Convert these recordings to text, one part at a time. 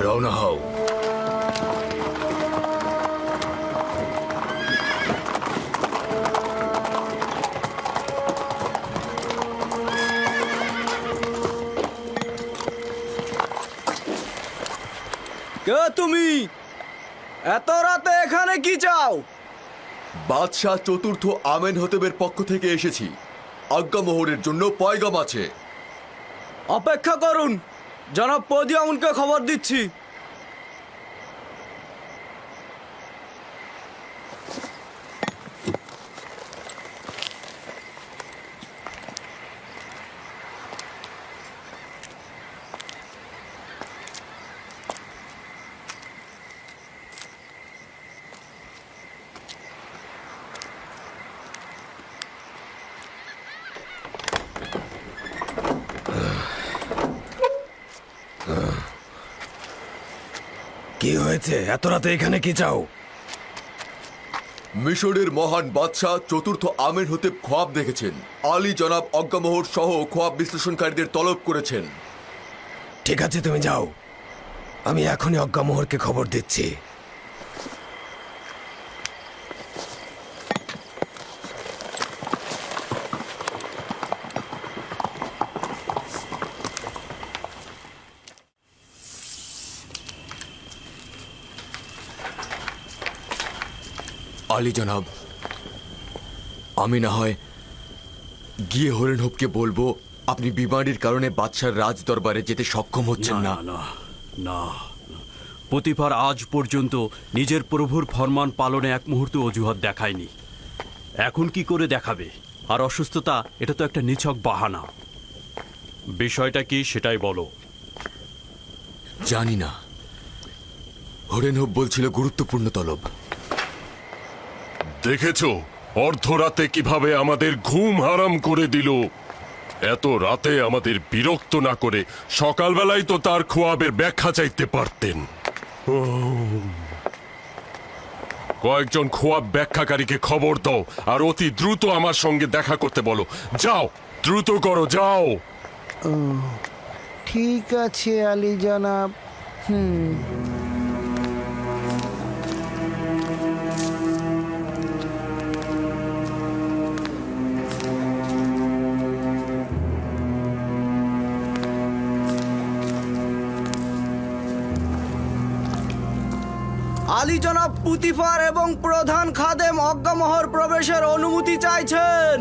রওনা হও। কে তুমি? এত রাতে এখানে কি চাও? বাদশাহ চতুর্থ আমেনহতেবের পক্ষ থেকে এসেছি। আজ্ঞামোহরের জন্য পয়গাম আছে। অপেক্ষা করুন, জনাব পদিয়াউনকে খবর দিচ্ছি। কি হয়েছে? এত রাতে এখানে কি চাও? মিশরের মহান বাদশাহ চতুর্থ আমেনহোতেব খোয়াব দেখেছেন। আলী জনাব অজ্ঞামোহর সহ খোয়াব বিশ্লেষণকারীদের তলব করেছেন। ঠিক আছে, তুমি যাও। আমি এখনই অজ্ঞামোহরকে খবর দিচ্ছি। আলী জনাব, আমি না হয় গিয়ে হরেনহোপকে বলবো আপনি বিমারির কারণে বাদশার রাজ দরবারে যেতে সক্ষম হচ্ছেন না। না না, পতিফার আজ পর্যন্ত নিজের প্রভুর ফরমান পালনে এক মুহূর্ত অজুহাত দেখায়নি। এখন কি করে দেখাবে? আর অসুস্থতা, এটা তো একটা নিছক বাহানা। বিষয়টা কি সেটাই বলো। জানি না, হরেনহোপ বলছিল গুরুত্বপূর্ণ তলব। দেখেছো অর্ধরাতে কিভাবে আমাদের ঘুম হারাম করে দিল। এত রাতে আমাদের বিরক্ত না করে সকালবেলায় তো তার খোয়াবের ব্যাখ্যা চাইতে পারতেন। কয়েকজন খোয়াব ব্যাখ্যাকারীকে খবর দাও আর অতি দ্রুত আমার সঙ্গে দেখা করতে বলো। যাও, দ্রুত করো, যাও। ঠিক আছে আলী জনাব। আলী জনাব পুতিফার এবং প্রধান খাদেম অজ্ঞামোহর প্রবেশের অনুমতি চাইছেন।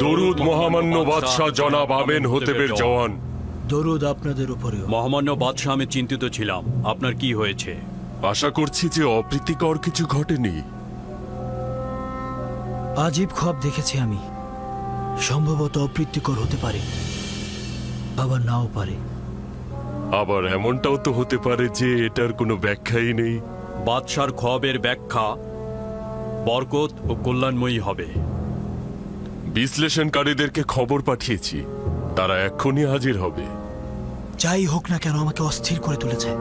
দরুদ মহামান্য বাদশাহ জনাব আমেনহোতেবের জওয়ান। দরুদ আপনাদের উপরেও। মহামান্য বাদশাহ, আমি চিন্তিত ছিলাম। আপনার কি হয়েছে? আশা করছি যে অপ্রীতিকর কিছু ঘটেনি। আজীব খোয়াব দেখেছি আমি। সম্ভবত অপ্রীতিকর হতে পারে, আবার নাও পারে। আবার এমনটাও তো হতে পারে যে এটার কোনো ব্যাখ্যাই নেই। বাদশার খোয়াবের ব্যাখ্যা বরকত ও কল্যাণময়ী হবে। বিশ্লেষণকারীদেরকে খবর পাঠিয়েছি, তারা এক্ষুনি হাজির হবে। যাই হোক না কেন, আমাকে অস্থির করে তুলেছে।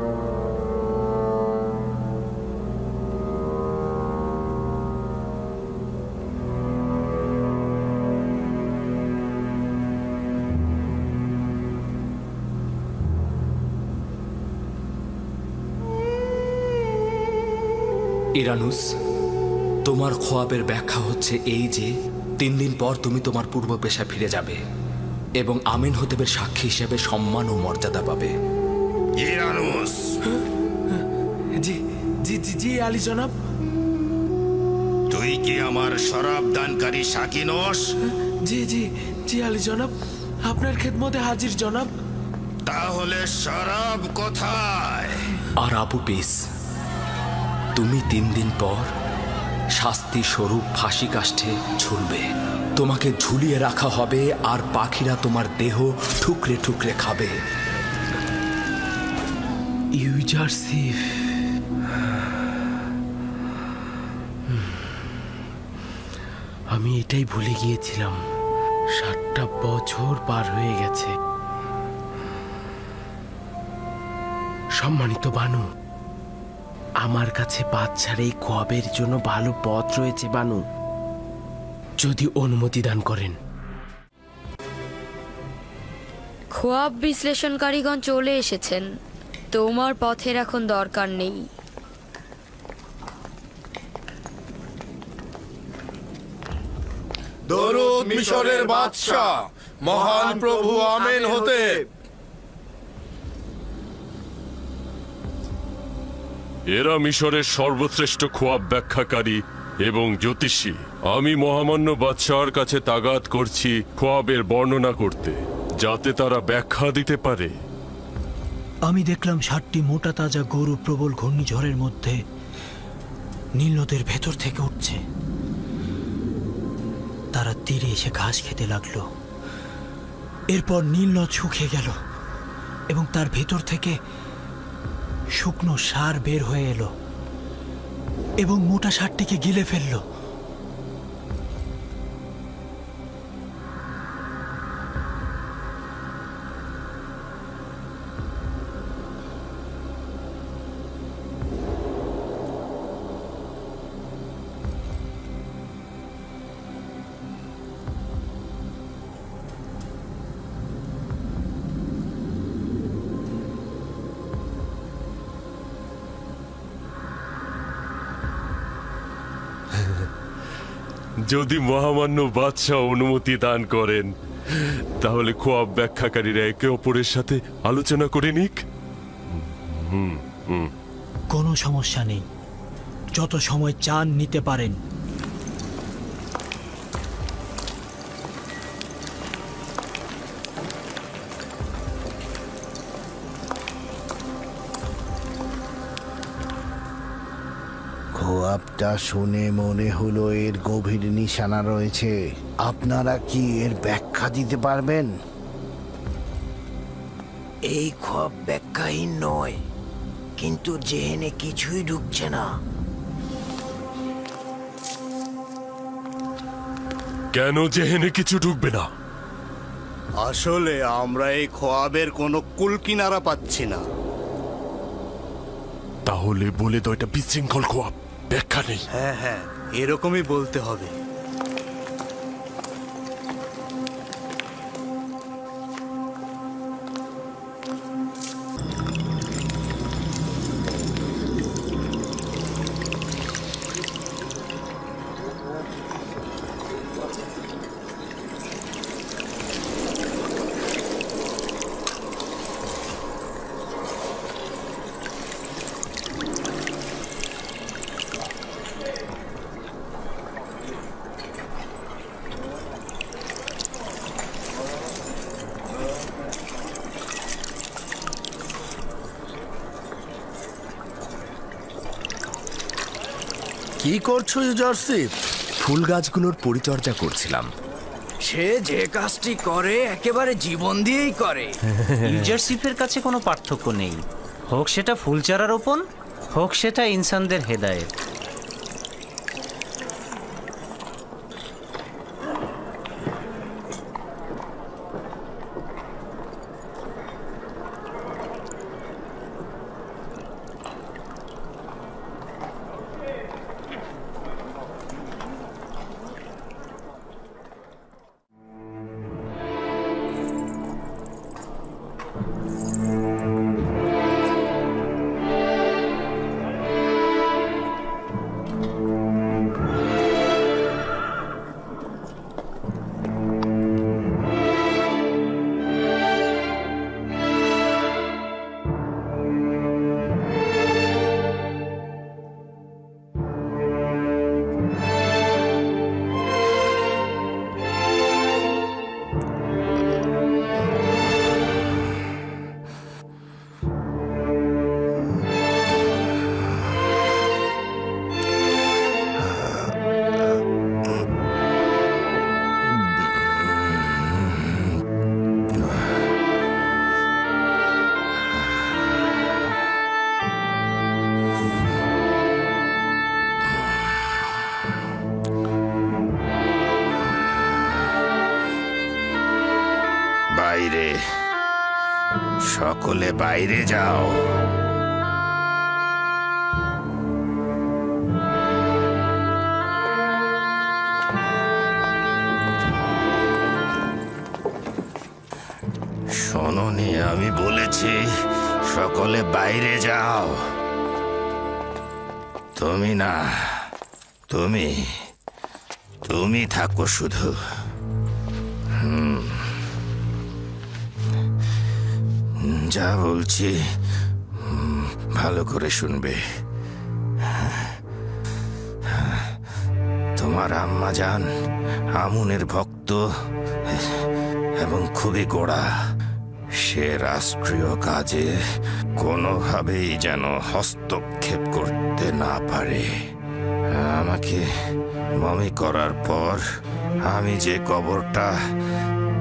ইরানুস, তোমার খোয়াবের ব্যাখ্যা হচ্ছে এই যে 3 দিন পর তুমি তোমার পূর্ব পেশা ফিরে যাবে এবং আমেনহোতেবের সাক্ষী হিসেবে সম্মান ও মর্যাদা পাবে। ইরানুস। জি জি জি জি আলী জনাব। তুই কি আমার শরাব দানকারী সাকি নস? জি জি জি আলী জনাব, আপনার খেদমতে হাজির জনাব। তাহলে শরাব কোথায়? আর আবু পিস, তুমি 3 দিন পর শাস্তি স্বরূপ ফাঁসি কাষ্ঠে ঝুলবে। তোমাকে ঝুলিয়ে রাখা হবে আর পাখিরা তোমার দেহ ঠুকরে ঠুকরে খাবে। ইউজারসিফ, আমি এটাই ভুলে গিয়েছিলাম। 7টা বছর পার হয়ে গেছে। সম্মানিত বানু, আমার কাছে বাচ্চার এই খোয়াবের জন্য ভালো পথ রয়েছে বানু, যদি অনুমতি দান করেন। খোয়াব বিশ্লেষণকারীগণ চলে এসেছেন। তোমার পথের এখন দরকার নেই। দরুদ মিশরের বাদশাহ মহান প্রভু আমেনহোতেব। এরা মিশরের সর্বশ্রেষ্ঠ খোয়াব ব্যাখ্যাকারী এবং জ্যোতিষী। আমি মহামান্য বাদশাহর কাছে তাগাদ করছি খোয়াবের বর্ণনা করতে, যাতে তারা ব্যাখ্যা দিতে পারে। আমি দেখলাম 7টি মোটা তাজা গরু প্রবল ঘূর্ণিঝড়ের মধ্যে নীল নদের ভেতর থেকে উঠছে। তারা তীরে এসে ঘাস খেতে লাগলো। এরপর নীল নদ শুকিয়ে গেল এবং তার ভেতর থেকে শুকনো সার বের হয়ে এলো এবং মোটা সারটিকে গিলে ফেললো। যদি মহামান্য বাদশাহ অনুমতি দান করেন তাহলে খোয়াব ব্যাখ্যাকারীরা একে অপরের সাথে আলোচনা করে নিক। কোনো সমস্যা নেই, যত সময় চান নিতে পারেন। খোয়াবটা শুনে মনে হলো এর গভীর নিশানা রয়েছে। আপনারা কি এর ব্যাখ্যা দিতে পারবেন? এই খোয়াব ব্যাখ্যাহীন নয়, কিন্তু জেহেনে কিছুই ঢুকছে না। কেন জেহেনে কিছু ঢুকবে না? আসলে আমরা এই খোয়াবের কোনো কুলকিনারা পাচ্ছি না। তাহলে বলে দাও এটা বিশৃঙ্খল খোয়াব, ব্যাখ্যা নেই। হ্যাঁ, এরকমই বলতে হবে। কি করছো জর্সিপ? ফুল গাছগুলোর পরিচর্যা করছিলাম। সে যে কাজটি করে একেবারে জীবন দিয়েই করে। ইউজারশিপের কাছে কোনো পার্থক্য নেই, হোক সেটা ফুলচারা রোপণ, হোক সেটা ইনসানদের হেদায়েত। বাইরে, সকলে বাইরে যাও। শোনোনি, আমি বলেছি সকলে বাইরে যাও। তুমি না, তুমি থাকো শুধু। যা বলছি ভালো করে শুনবে। তোমার আম্মা জান আমুনের ভক্ত এবং খুবই গোড়া। সে রাষ্ট্রীয় কাজে কোনোভাবেই যেন হস্তক্ষেপ করতে না পারে। আমাকে মমি করার পর আমি যে কবরটা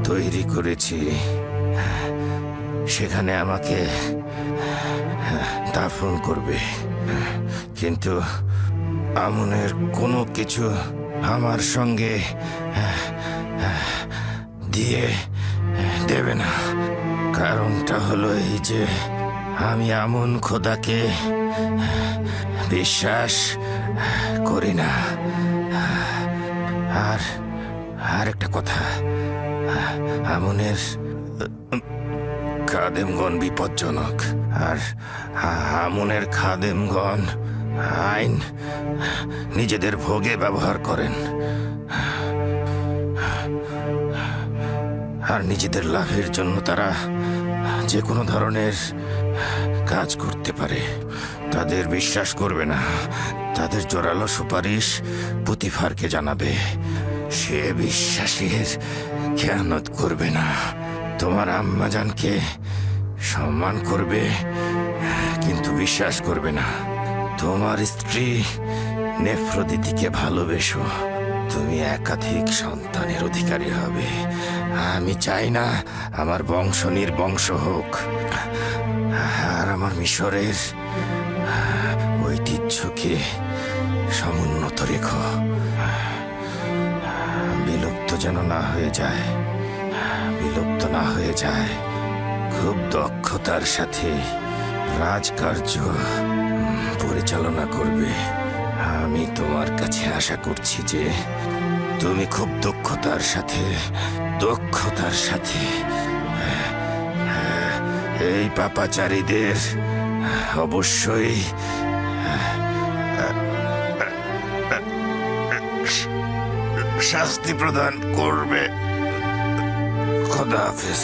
তৈরি করেছি সেখানে আমাকে দাফন করবে, কিন্তু আমনের কোনো কিছু আমার সঙ্গে দিয়ে দেবে না। কারণটা হলো এই যে আমি আমন খোদাকে বিশ্বাস করি না। আর একটা কথা, আমনের খাদেমগণ বিপজ্জনক, আর আমনের খাদেমগণ আইন নিজেদের ভোগে ব্যবহার করেন আর নিজেদের লাভের জন্য তারা যে কোনো ধরনের কাজ করতে পারে। তাদের বিশ্বাস করবে না, তাদের জোরালো সুপারিশ পুতিফারকে জানাবে। সে বিশ্বাসের খেয়ানত করবে না, তোমার আম্মাজানকে সম্মান করবে কিন্তু বিশ্বাস করবে না। তোমার স্ত্রী নেফ্রদিতিকে ভালোবেসো, তুমি একাধিক সন্তানের অধিকারী হবে। আমি চাই না আমার বংশ নির্বংশ হোক, আর আমার মিশরের ঐতিহ্যকে সমুন্নত রেখো, বিলুপ্ত যেন না হয়ে যায়, বিলুপ্ত না হয়ে যায়। খুব দক্ষতার সাথে রাজকার্য পরিচালনা করবে। আমি তোমার কাছে আশা করছি যে তুমি খুব দক্ষতার সাথে এই পাপাচারীদের অবশ্যই শাস্তি প্রদান করবে। খোদা হাফেজ।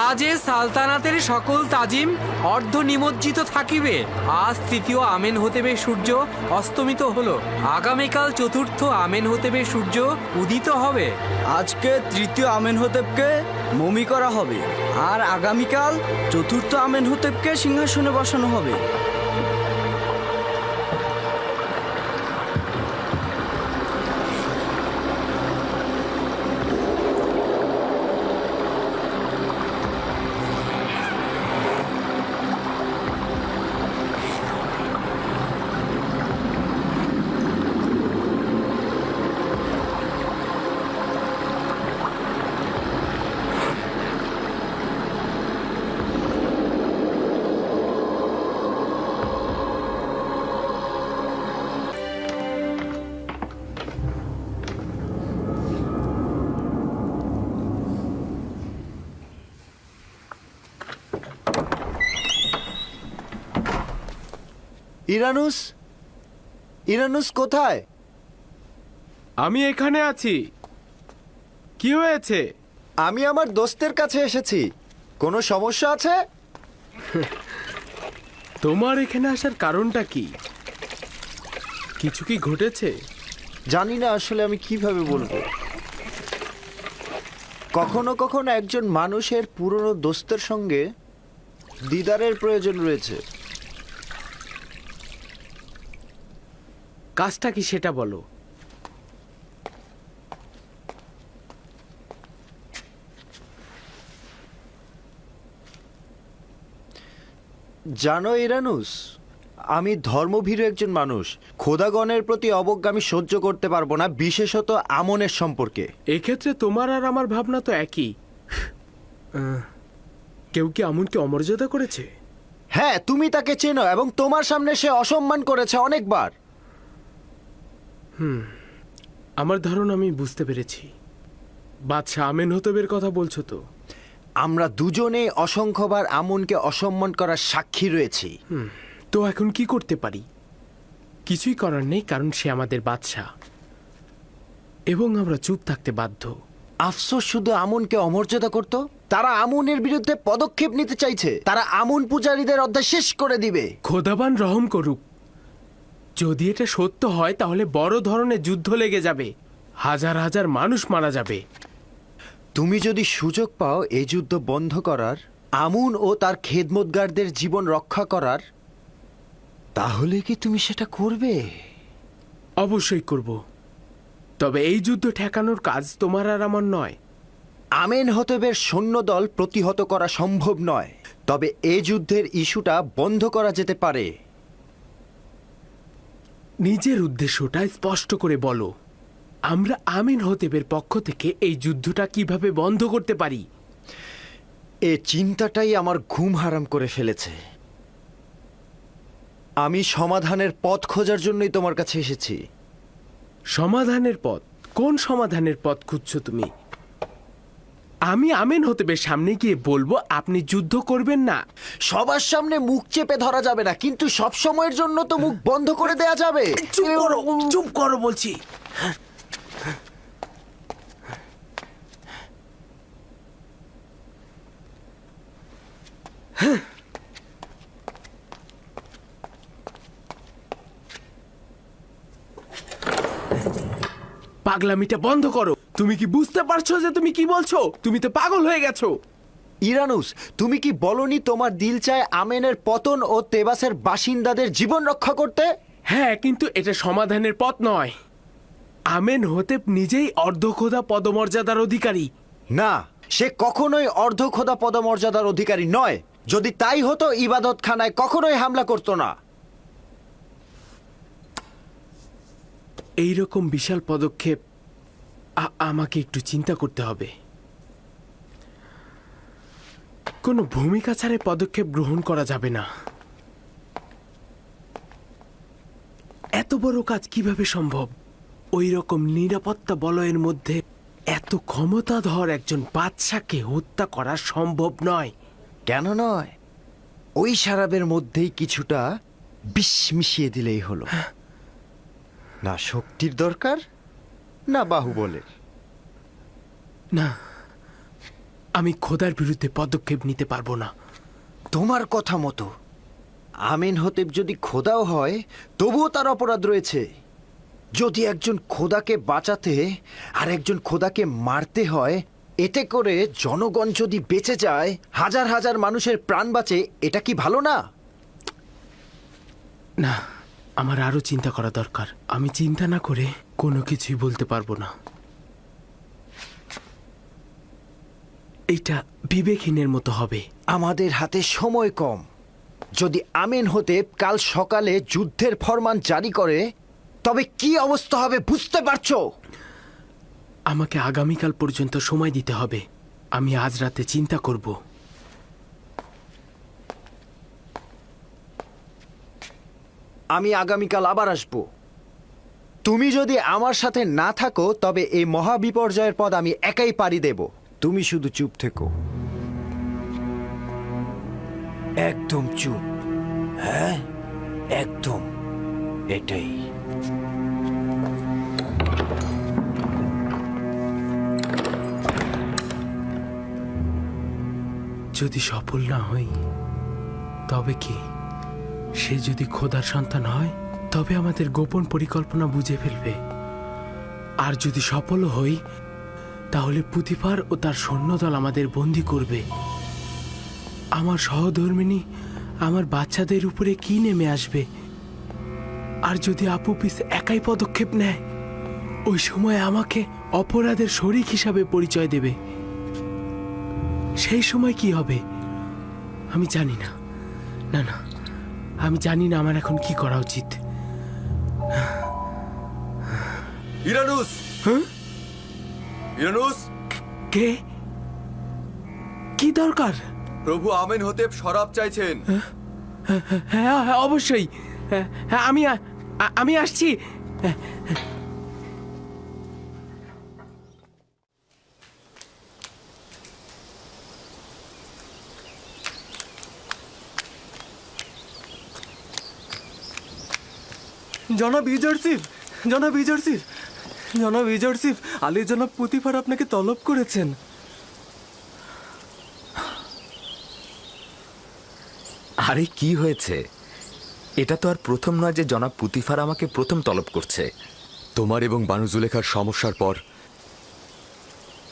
রাজে সালতানাতের সকল তাজিম অর্ধ নিমজ্জিত থাকিবে। আজ তৃতীয় আমেন হতেবে সূর্য অস্তমিত হলো, আগামীকাল চতুর্থ আমেন হতেবে সূর্য উদিত হবে। আজকে তৃতীয় আমেনহোতেবকে মমি করা হবে, আর আগামীকাল চতুর্থ আমেনহোতেবকে সিংহাসনে বসানো হবে। ইরানুস, ইরানুস কোথায়? আমি এখানে আছি। কি হয়েছে? আমি আমার দোস্তের কাছে এসেছি। কোনো সমস্যা আছে? তোমার এখানে আসার কারণটা কি? কিছু কি ঘটেছে? জানি না আসলে আমি কিভাবে বলবো। কখনো কখনো একজন মানুষের পুরনো দোস্তের সঙ্গে দিদারের প্রয়োজন রয়েছে। কাজটা কি সেটা বলো। জানো ইরানুস, আমি ধর্মভীরু একজন মানুষ। খোদাগণের প্রতি অবজ্ঞা আমি সহ্য করতে পারবো না, বিশেষত আমনের সম্পর্কে। এক্ষেত্রে তোমার আর আমার ভাবনা তো একই। কেউ কি আমনকে অমর্যাদা করেছে? হ্যাঁ, তুমি তাকে চেনো এবং তোমার সামনে সে অসম্মান করেছে অনেকবার। আমার ধারণা আমি বুঝতে পেরেছি। বাদশাহ আমেনহোতেবের কথা বলছো তো? আমরা দুজনে অসংখ্যবার আমনকে অসম্মান করার সাক্ষী রয়েছি। তো এখন কি করতে পারি? কিছুই করার নেই, কারণ সে আমাদের বাদশাহ এবং আমরা চুপ থাকতে বাধ্য। আফসোস শুধু আমনকে অমর্যাদা করত। তারা আমনের বিরুদ্ধে পদক্ষেপ নিতে চাইছে। তারা আমন পূজারীদের অধ্যায় শেষ করে দিবে। খোদাবান রহম করুক। যদি এটা সত্য হয় তাহলে বড় ধরনের যুদ্ধ লেগে যাবে, হাজার হাজার মানুষ মারা যাবে। তুমি যদি সুযোগ পাও এই যুদ্ধ বন্ধ করার, আমুন ও তার খেদমতগারদের জীবন রক্ষা করার, তাহলে কি তুমি সেটা করবে? অবশ্যই করব, তবে এই যুদ্ধ ঠেকানোর কাজ তোমার আর আমার নয়। আমেনহোতেবের সৈন্যদল প্রতিহত করা সম্ভব নয়, তবে এই যুদ্ধের ইস্যুটা বন্ধ করা যেতে পারে। নিজের উদ্দেশ্যটা স্পষ্ট করে বলো। আমরা আমেনহোতেবের পক্ষ থেকে এই যুদ্ধটা কিভাবে বন্ধ করতে পারি? এ চিন্তাটাই আমার ঘুম হারাম করে ফেলেছে। আমি সমাধানের পথ খোঁজার জন্যই তোমার কাছে এসেছি। সমাধানের পথ? কোন সমাধানের পথ খুঁজছো তুমি? আমি আমেনহোতেবের সামনে গিয়ে বলবো আপনি যুদ্ধ করবেন না। সবার সামনে মুখ চেপে ধরা যাবে না, কিন্তু সব সময়ের জন্য তো মুখ বন্ধ করে দেয়া যাবে। চুপ করো বলছি। পাগলামিটা বন্ধ করো। তুমি কি বুঝতে পারছো যে তুমি কি বলছো? তুমি তো পাগল হয়ে গেছো। ইরানুস, তুমি কি বলনি তোমার দিল চায় আমেনের পতন ও তেবাসের বাসিন্দাদের জীবন রক্ষা করতে? হ্যাঁ, কিন্তু এটা সমাধানের পথ নয়। আমেনহোতেব নিজেই অর্ধখোদা পদমর্যাদার অধিকারী। না, সে কখনোই অর্ধখোদা পদমর্যাদার অধিকারী নয়। যদি তাই হতো ইবাদতখানায় কখনোই হামলা করতো না। এইরকম বিশাল পদক্ষেপ আমাকে একটু চিন্তা করতে হবে। কোনো ভূমিকা ছাড়ে পদক্ষেপ গ্রহণ করা যাবে না। এত বড় কাজ কিভাবে সম্ভব? ওই রকম নিরাপত্তা বলয়ের মধ্যে এত ক্ষমতাধর একজন বাদশাকে হত্যা করা সম্ভব নয়। কেন নয়? ওই শারাবের মধ্যেই কিছুটা বিষ মিশিয়ে দিলেই হলো। না শক্তির দরকার, না বাহুবলের। না, আমি খোদার বিরুদ্ধে পদক্ষেপ নিতে পারবো না। তোমার কথা মতো আমেনহোতেপ যদি খোদাও হয় তবুও তার অপরাধ রয়েছে। যদি একজন খোদাকে বাঁচাতে আর একজন খোদাকে মারতে হয়, এতে করে জনগণ যদি বেঁচে যায়, হাজার হাজার মানুষের প্রাণ বাঁচে, এটা কি ভালো না? না, আমার আরো চিন্তা করা দরকার। আমি চিন্তা না করে কোনো কিছুই বলতে পারবো না। এটা বিবেকহীনের মতো হবে। আমাদের হাতে সময় কম। যদি আমেনহোতেপ কাল সকালে যুদ্ধের ফরমান জারি করে, তবে কি অবস্থা হবে বুঝতে পারছো? আমাকে আগামীকাল পর্যন্ত সময় দিতে হবে। আমি আজ রাতে চিন্তা করব। আমি আগামীকাল আবার আসব। তুমি যদি আমার সাথে না থাকো তবে এই মহাবিপর্যয়ের পদ আমি একাই পাড়ি দেব। তুমি শুধু চুপ থেকো, একদম চুপ। হ্যাঁ, একদম, এটাই। যদি সফল না হই তবে কি? সে যদি খোদার সন্তান হয় তবে আমাদের গোপন পরিকল্পনা বুঝে ফেলবে। আর যদি সফল হই তাহলে পুতিফার ও তার সৈন্যদল আমাদের বন্দী করবে। আমার সহধর্মিনী আমার বাচ্চাদের উপরে কি নেমে আসবে? আর যদি আপুপিস একাই পদক্ষেপ নেয়, ওই সময় আমাকে অপরাধের শরিক হিসাবে পরিচয় দেবে। সেই সময় কি হবে আমি জানি না। না না, আমি জানি না আমার এখন কি করা উচিত। ইরানুস! ইরানুস! কে? কি দরকার? প্রভু আমেনহোতেপ শরাব চাইছেন। হ্যাঁ হ্যাঁ, অবশ্যই। হ্যাঁ, আমি আসছি। জনাব ইজারসিফ, জনাব ইজারসিফ, জনাব ইজারসিফ, আলী জনাব পুতিফার আপনাকে তলব করেছেন। আরে কি হয়েছে? এটা তো আর প্রথম নয় যে জনাব পুতিফার আমাকে প্রথম তলব করছে। তোমার এবং বানু জুলেখার সমস্যার পর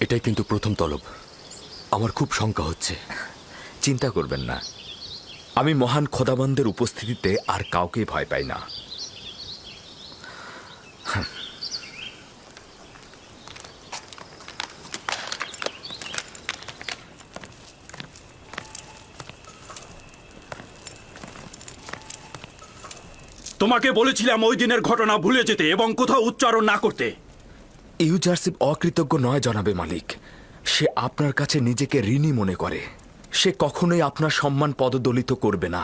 এটাই কিন্তু প্রথম তলব। আমার খুব শঙ্কা হচ্ছে। চিন্তা করবেন না, আমি মহান খোদাবন্দের উপস্থিতিতে আর কাউকেই ভয় পাই না। তোমাকে বলেছিলাম ওই দিনের ঘটনা ভুলে যেতে এবং কোথাও উচ্চারণ না করতে। ইউজারশিপ অকৃতজ্ঞ নয় জনাবে মালিক। সে আপনার কাছে নিজেকে ঋণী মনে করে। সে কখনোই আপনার সম্মান পদদলিত করবে না।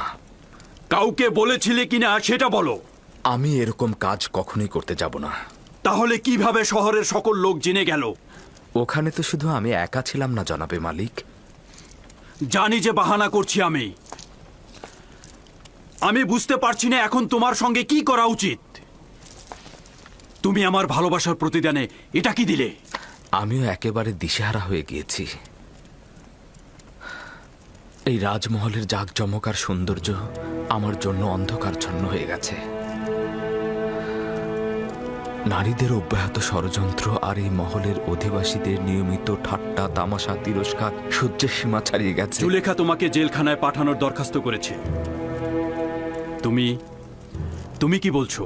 কাউকে বলেছিলে কিনা সেটা বলো। আমি এরকম কাজ কখনোই করতে যাব না। তাহলে কিভাবে শহরের সকল লোক জেনে গেল? ওখানে তো শুধু আমি একা ছিলাম না জনাবে মালিক। জানি যে বাহানা করছি আমি বুঝতে পারছি না এখন তোমার সঙ্গে কি করা উচিত। তুমি আমার ভালোবাসার প্রতিদানে এটা কি দিলে? আমিও একেবারে দিশেহারা হয়ে গিয়েছি। এই রাজমহলের জাঁকজমক আর সৌন্দর্য আমার জন্য অন্ধকারচ্ছন্ন হয়ে গেছে। নারীদের অব্যাহত ষড়যন্ত্র আর এই মহলের অধিবাসীদের নিয়মিত ঠাট্টা তামাশা তিরস্কার সহ্যের সীমা ছাড়িয়ে গেছে। জুলেখা তোমাকে জেলখানায় পাঠানোর দরখাস্ত করেছে। তুমি কি বলছো?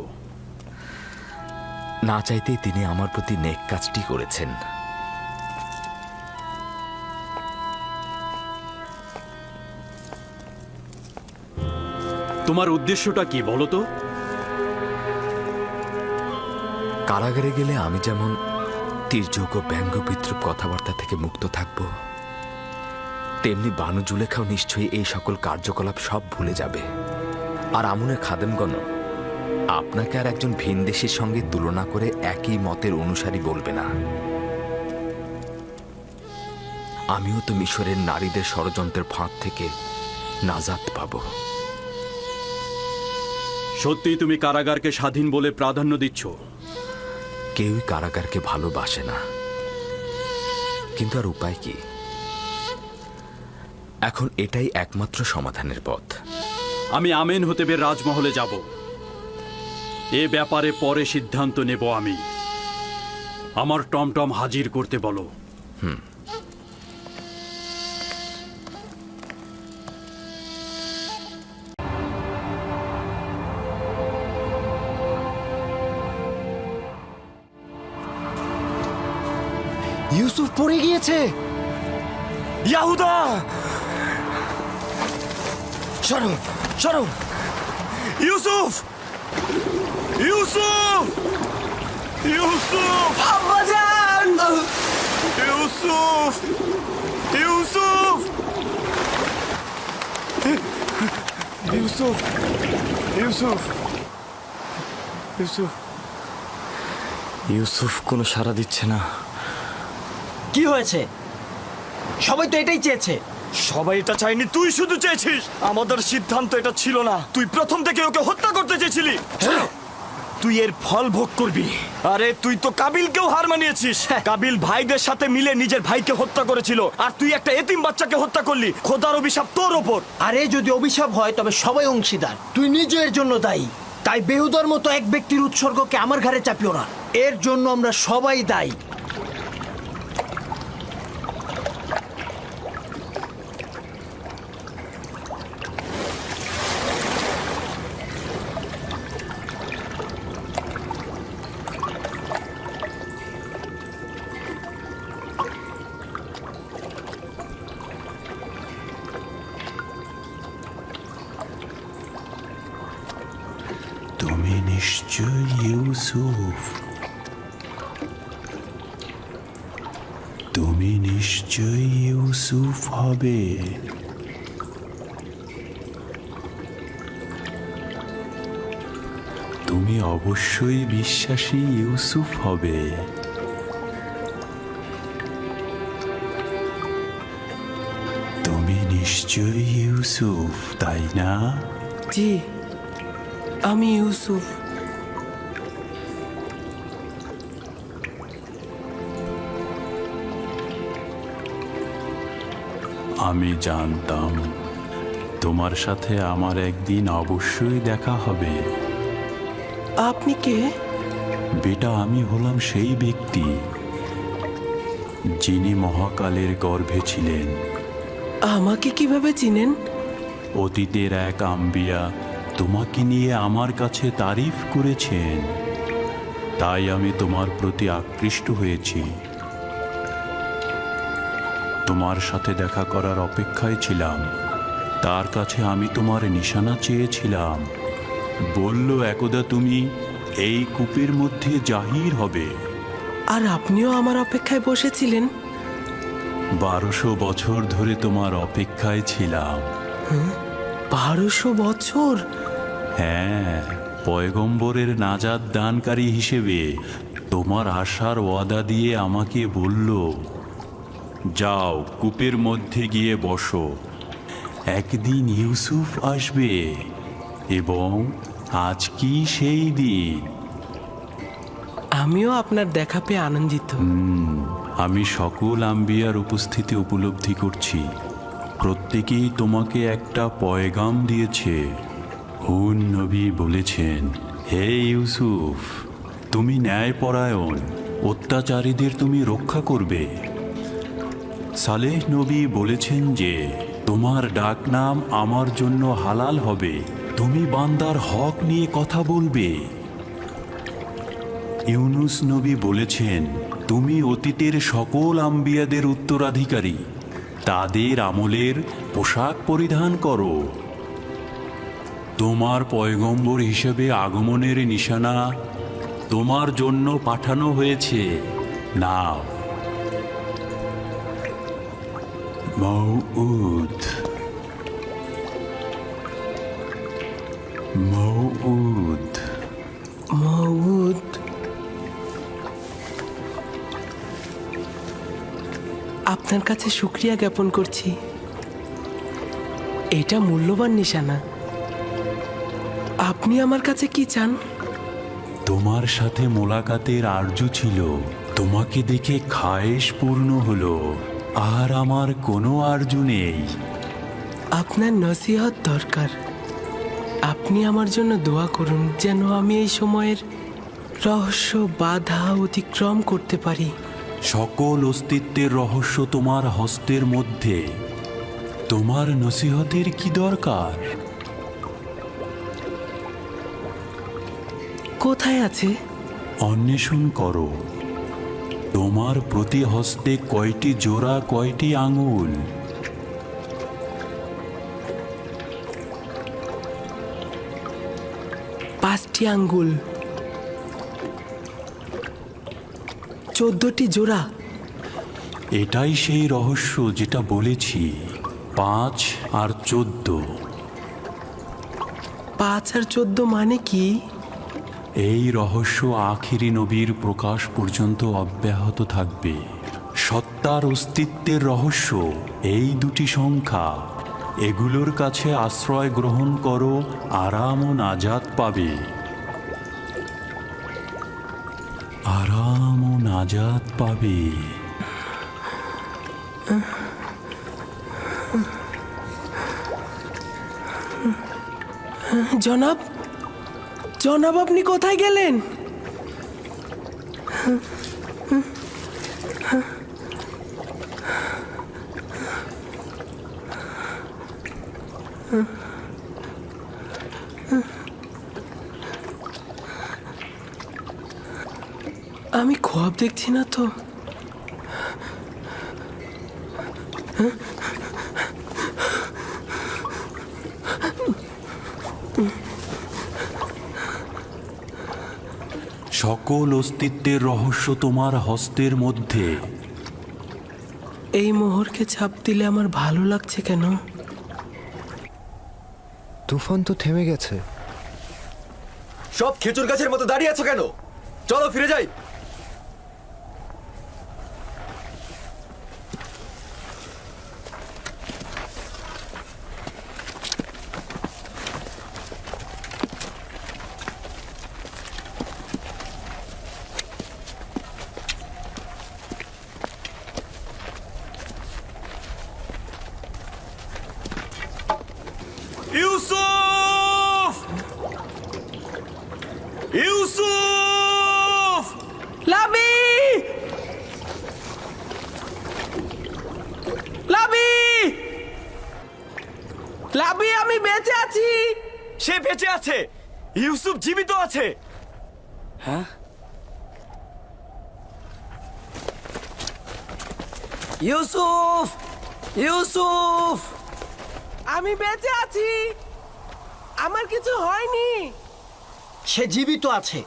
না চাইতেই তিনি আমার প্রতি নেক কাজটি করেছেন। তোমার উদ্দেশ্যটা কি বলো তো? কারাগারে গেলে আমি যেমন তীর্যক ও ব্যঙ্গ বিদ্রুপ কথাবার্তা থেকে মুক্ত থাকব, তেমনি বানু জুলেখাও নিশ্চয়ই এই সকল কার্যকলাপ সব ভুলে যাবে। আর আমুনের খাদেমগণ আপনাকে আর একজন ভিনদেশীর সঙ্গে তুলনা করে একই মতের অনুসারী বলবে না। আমিও তো মিশরের নারীদের ষড়যন্ত্রের ফাঁদ থেকে নাজাত পাব। সত্যি তুমি কারাগারকে স্বাধীন বলে প্রাধান্য দিচ্ছ? কেউই কারাগারকে ভালোবাসে না, কিন্তু আর উপায় কি? এখন এটাই একমাত্র সমাধানের পথ। আমি আমেন হতেবের রাজমহলে যাব। এ ব্যাপারে পরে সিদ্ধান্ত নেব আমি। আমার টমটম হাজির করতে বলো। ইউসুফ পড়ে গিয়েছে। ইয়াহুদা, সরো সরো। ইউসুফ, ইউসুফ, ইউসুফ, আব্বাজান, ইউসুফ, ইউসুফ, ইউসুফ, ইউসুফ, ইউসুফ। ইউসুফ কোনো সাড়া দিচ্ছে না। কি হয়েছে? সবাই তো এটাই চেয়েছে। সবাই এটা চাইনি, তুই শুধু চেয়েছিস। আমাদের সিদ্ধান্ত এটা ছিল না। তুই প্রথম থেকে ওকে হত্যা করতে চেয়েছিলি। তুই এর ফল ভোগ করবি। আরে তুই তো কাবিলকেও হার মানিয়েছিস। কাবিল ভাইদের সাথে মিলে নিজের ভাইকে হত্যা করেছিল, আর তুই একটা এতিম বাচ্চাকে হত্যা করলি। খোদার অভিশাপ তোর ওপর। আরে যদি অভিশাপ হয় তবে সবাই অংশীদার, তুই নিজের জন্য দায়ী। তাই বেহুদার মতো এক ব্যক্তির উৎসর্গকে আমার ঘাড়ে চাপিও না। এর জন্য আমরা সবাই দায়ী। তুমি নিশ্চয় ইউসুফ, তুমি নিশ্চয় ইউসুফ হবে। তুমি অবশ্যই বিশ্বাসী ইউসুফ হবে। তুমি নিশ্চয় ইউসুফ, তাই না? জি, আমি ইউসুফ। আমি জানতাম তোমার সাথে আমার একদিন অবশ্যই দেখা হবে। আপনি কে? বেটা, আমি হলাম সেই ব্যক্তি যিনি মহাকালের গর্ভে ছিলেন। আমাকে কিভাবে চিনেন? অতীতের এক আম্বিয়া তোমাকে নিয়ে আমার কাছে তারিফ করেছেন, তাই আমি তোমার প্রতি আকৃষ্ট হয়েছি। তোমার সাথে দেখা করার অপেক্ষায় ছিলাম। তার কাছে আমি তোমার নিশানা চেয়েছিলাম। বলল একদা তুমি এই কূপের মধ্যে জাহির হবে। আর আপনিও আমার অপেক্ষায় বসেছিলেন? 1200 বছর ধরে তোমার অপেক্ষায় ছিলাম। 1200 বছর? হ্যাঁ, পয়গম্বরের নাজাত দানকারী হিসেবে তোমার আশার ওয়াদা দিয়ে আমাকে বলল, যাও কূপের মধ্যে গিয়ে বসো, একদিন ইউসুফ আসবে এবং আজ কি সেই দিন। আমিও আপনার দেখা পেয়ে আনন্দিত। আমি সকল আম্বিয়ার উপস্থিতি উপলব্ধি করছি। প্রত্যেকেই তোমাকে একটা পয়গাম দিয়েছে। হুন নবী বলেছেন, হে ইউসুফ, তুমি ন্যায়পরায়ণ, অত্যাচারীদের তুমি রক্ষা করবে। সালেহ নবী বলেছেন যে তোমার ডাক নাম আমার জন্য হালাল হবে, তুমি বান্দার হক নিয়ে কথা বলবে। ইউনুস নবী বলেছেন, তুমি অতীতের সকল আম্বিয়াদের উত্তরাধিকারী, তাদের আমলের পোশাক পরিধান করো। তোমার পয়গম্বর হিসেবে আগমনের নিশানা তোমার জন্য পাঠানো হয়েছে, নাও। মউদ, মউদ, মউদ। আপনার কাছে শুকরিয়া জ্ঞাপন করছি। এটা মূল্যবান নিশানা। আপনি আমার কাছে কি চান? তোমার সাথে মোলাকাতের আরজু ছিল, তোমাকে দেখে খায়েশ পূর্ণ হলো। আর আমার কোনো আরজু নেই। আপনার নসিহত দরকার। আপনি আমার জন্য দোয়া করুন যেন আমি এই সময়ের রহস্য বাধা অতিক্রম করতে পারি। সকল অস্তিত্বের রহস্য তোমার হস্তের মধ্যে। তোমার নসিহতের কি দরকার? কোথায় আছে? অন্বেষণ করো। তোমার প্রতি হস্তে কয়টি জোড়া, কয়টি আঙুল? পাঁচটি আঙ্গুল, 14টি জোড়া। এটাই সেই রহস্য যেটা বলেছি, 5 আর 14। 5 আর 14 মানে কি? এই রহস্য আখিরি নবীর প্রকাশ পর্যন্ত অব্যাহত থাকবে। সত্তার অস্তিত্বের রহস্য এই দুটি সংখ্যা। এগুলোর কাছে আশ্রয় গ্রহণ করো, আরাম ও নাজাত পাবে। আরাম ও নাজাত পাবে। জনাব, জনাব আপনি কোথায় গেলেন? আমি খোয়াব দেখছি না তো। সকল অস্তিত্বের রহস্য তোমার হস্তের মধ্যে। এই মোহরকে ছাপ দিলে আমার ভালো লাগছে কেন? তুফান তো থেমে গেছে। সব খেজুর গাছের মতো দাঁড়িয়ে আছো কেন? চলো ফিরে যাই। ইউসুফ! ইউসুফ! লাবি! লাবি! লাবি, আমি বেঁচে আছি। সে বেঁচে আছে। ইউসুফ জীবিত আছে। হ্যাঁ, ইউসুফ! ইউসুফ! আমি বেঁচে আছি, আমার কিছু হয়নি। সে জীবিত আছে।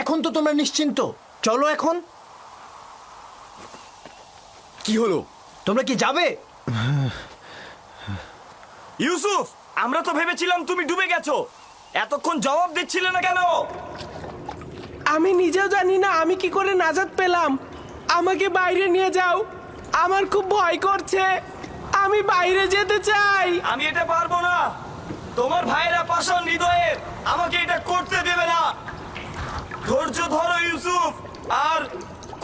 এখন তো তোমরা নিশ্চিন্ত। চলো এখন। কি হলো? তোমরা কি যাবে? ইউসুফ, আমরা তো ভেবেছিলাম তুমি ডুবে গেছো। এতক্ষণ জবাব দিচ্ছিলে না কেন? আমি নিজেও জানি না আমি কি করে নাজাত পেলাম। আমাকে বাইরে নিয়ে যাও, আমার খুব ভয় করছে। আমি বাইরে যেতে চাই। আমি এটা পারবো না। তোমার ভাইয়েরা পাষাণ হৃদয়ের, আমাকে এটা করতে দেবে না। ধৈর্য ধরো ইউসুফ, আর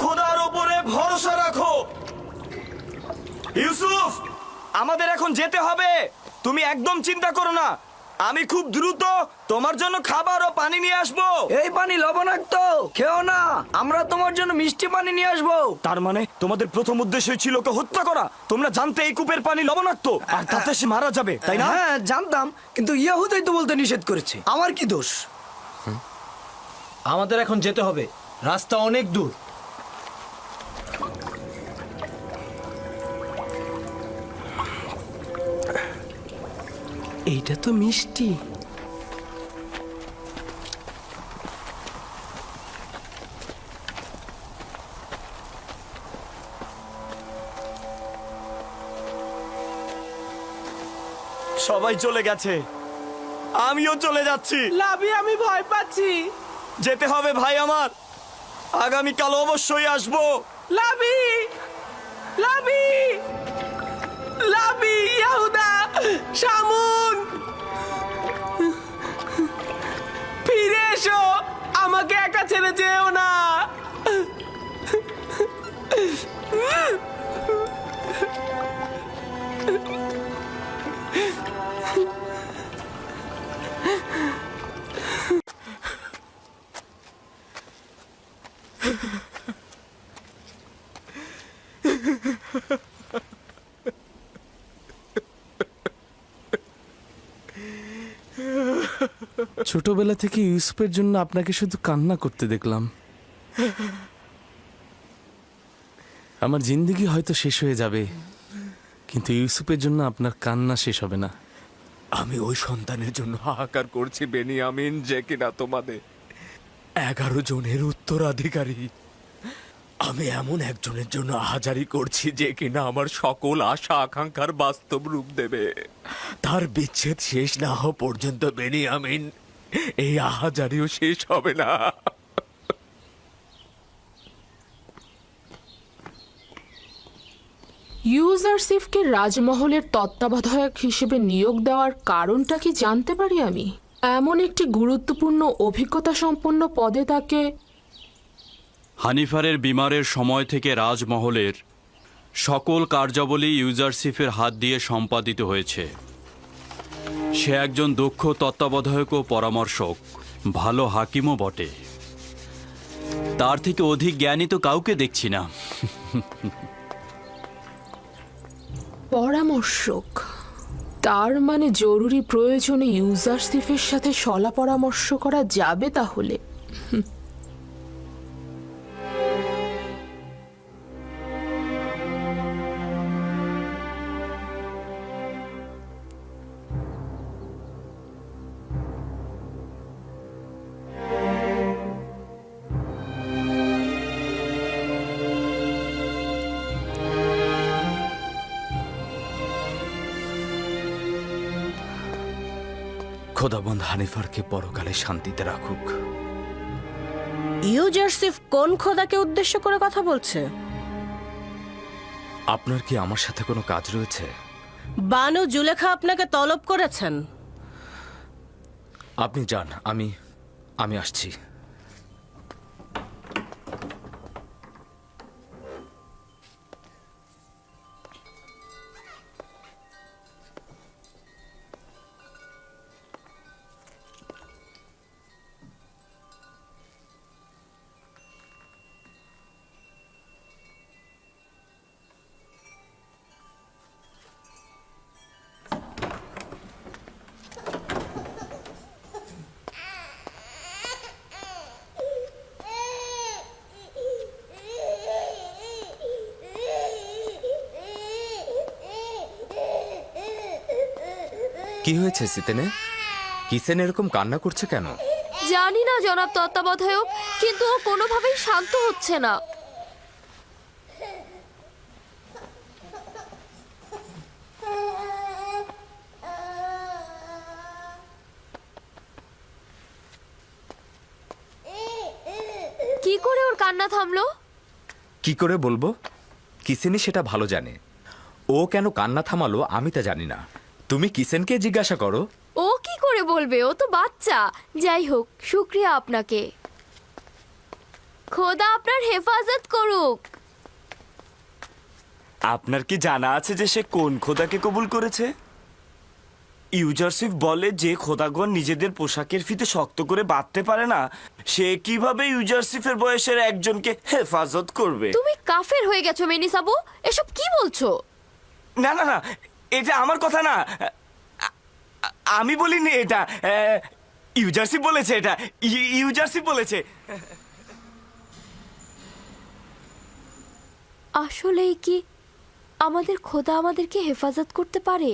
খোদার ওপরে ভরসা রাখো। ইউসুফ, আমাদের এখন যেতে হবে। তুমি একদম চিন্তা করো না। আমি খুব দ্রুত তোমার জন্য খাবার ও পানি নিয়ে আসবো। এই পানি লবণাক্ত, খেও না। আমরা তোমার জন্য মিষ্টি পানি নিয়ে আসবো। তার মানে তোমাদের প্রথম উদ্দেশ্য ছিল ওকে হত্যা করা। তোমরা জানতে এই কূপের পানি লবণাক্ত, আর তাতে সে মারা যাবে, তাই না? হ্যাঁ জানতাম, কিন্তু ইয়াহুদাই তো বলতে নিষেধ করেছে। আমার কি দোষ? আমাদের এখন যেতে হবে। রাস্তা অনেক দূর। এইটা তো মিষ্টি। সবাই চলে গেছে, আমিও চলে যাচ্ছি। লাবি, আমি ভয় পাচ্ছি। যেতে হবে ভাই আমার। আগামীকাল অবশ্যই আসবো। লাবি! লাবি! লাবি! ইয়াহুদা! শামুন! ফিরে এসো, আমাকে একা ছেড়ে যেও না। ছোটবেলা থেকে ইউসুফের জন্য আপনাকে শুধু কান্না করতে দেখলাম। আমার জিন্দেগি হয়তো শেষ হয়ে যাবে, কিন্তু ইউসুফের জন্য আপনার কান্না শেষ হবে না। আমি ওই সন্তানের জন্য হাহাকার করছি বেনিয়ামিন, যে কিনা তোমাদের 11 জনের উত্তরাধিকারী। আমি এমন একজনের জন্য আহাজারি করছি যে কিনা আমার সকল আশা আকাঙ্ক্ষার বাস্তব রূপ দেবে। তার বিচ্ছেদ শেষ না হওয়া পর্যন্ত বেনিয়ামিন, এই আহাজারিও শেষ হবে না। ইউজারসিফকে রাজমহলের তত্ত্বাবধায়ক হিসেবে নিয়োগ দেওয়ার কারণটা কি জানতে পারি আমি? এমন একটি গুরুত্বপূর্ণ অভিজ্ঞতা সম্পন্ন পদে তাকে হানিফারের বিমারের সময় থেকে রাজমহলের সকল কার্যাবলী ইউজারসিফের হাত দিয়ে সম্পাদিত হয়েছে। সে একজন দক্ষ তত্ত্বাবধায়ক ও পরামর্শক, ভালো হাকিমও বটে। তার থেকে অধিক জ্ঞানী তো কাউকে দেখছি না। পরামর্শক, তার মানে জরুরি প্রয়োজনে ইউজারসিফের সাথে শলা পরামর্শ করা যাবে তাহলে। খোদাবন্দ হানিফারকে পরকালে শান্তিতে রাখুক। ইউজারসিফ কোন খোদাকে উদ্দেশ্য করে কথা বলছে? আপনার কি আমার সাথে কোনো কাজ রয়েছে? বানু জুলেখা আপনাকে তলব করেছেন। আপনি যান, আমি আসছি। কি হয়েছে সিতেনে? কিসেন এরকম কান্না করছে কেন? জানি না জনাব তত্ত্বাবধায়ক, কিন্তু ও কোনোভাবেই শান্ত হচ্ছে না। কি করে ওর কান্না থামলো? কি করে বলবো? কিসেনই সেটা ভালো জানে। ও কেন কান্না থামালো আমি তা জানি না। তুমি কিসেনকে জিজ্ঞাসা করো। ও কি করে বলবে? ও তো বাচ্চা। যাই হোক, শুক্রিয়া আপনাকে। খোদা আপনার হেফাজত করুক। আপনার কি জানা আছে যে সে কোন খোদাকে কবুল করেছে? ইউজারসিফ বলে যে খোদাগণ নিজেদের পোশাকের ফিতে শক্ত করে বাঁধতে পারে না, সে কিভাবে ইউজারসিফের বয়সের একজনকে হেফাজত করবে? তুমি কাফের হয়ে গেছো মেনিসাবু, এসব কি বলছো? না না না, এটা আমার কথা না। আমি বলিনি এটা, ইউজারসিফ বলেছে। এটা ইউজারসিফ বলেছে। আসলেই কি আমাদের খোদা আমাদেরকে হেফাজত করতে পারে?